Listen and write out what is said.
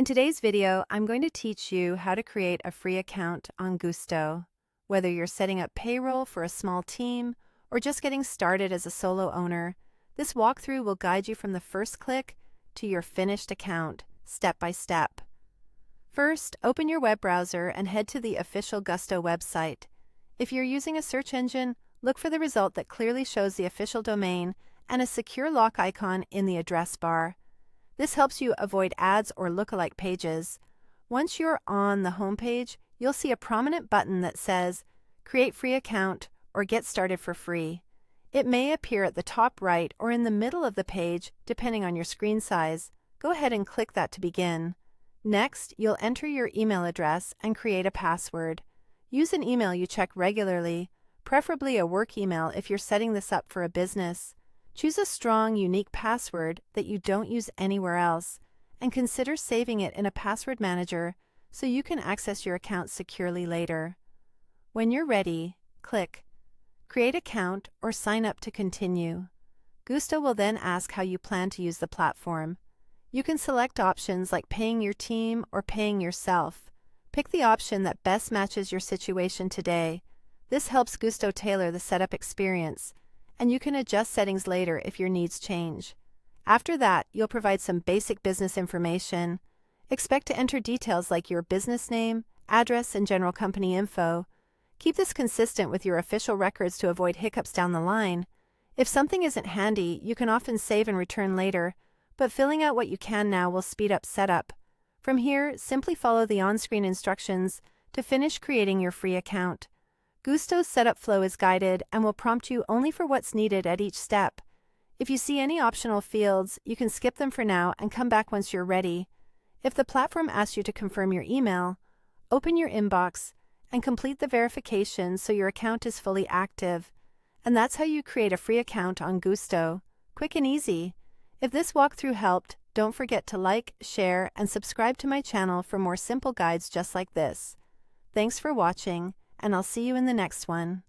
In today's video, I'm going to teach you how to create a free account on Gusto. Whether you're setting up payroll for a small team or just getting started as a solo owner, this walkthrough will guide you from the first click to your finished account, step by step. First, open your web browser and head to the official Gusto website. If you're using a search engine, look for the result that clearly shows the official domain and a secure lock icon in the address bar. This helps you avoid ads or lookalike pages. Once you're on the home page, you'll see a prominent button that says Create Free Account or Get Started for Free. It may appear at the top right or in the middle of the page, depending on your screen size. Go ahead and click that to begin. Next, you'll enter your email address and create a password. Use an email you check regularly, preferably a work email if you're setting this up for a business. Choose a strong, unique password that you don't use anywhere else, and consider saving it in a password manager so you can access your account securely later. When you're ready, click Create Account or Sign Up to continue. Gusto will then ask how you plan to use the platform. You can select options like paying your team or paying yourself. Pick the option that best matches your situation today. This helps Gusto tailor the setup experience, and you can adjust settings later if your needs change. After that, you'll provide some basic business information. Expect to enter details like your business name, address, and general company info. Keep this consistent with your official records to avoid hiccups down the line. If something isn't handy, you can often save and return later, but filling out what you can now will speed up setup. From here, simply follow the on-screen instructions to finish creating your free account. Gusto's setup flow is guided and will prompt you only for what's needed at each step. If you see any optional fields, you can skip them for now and come back once you're ready. If the platform asks you to confirm your email, open your inbox and complete the verification so your account is fully active. And that's how you create a free account on Gusto. Quick and easy. If this walkthrough helped, don't forget to like, share, and subscribe to my channel for more simple guides just like this. Thanks for watching, and I'll see you in the next one.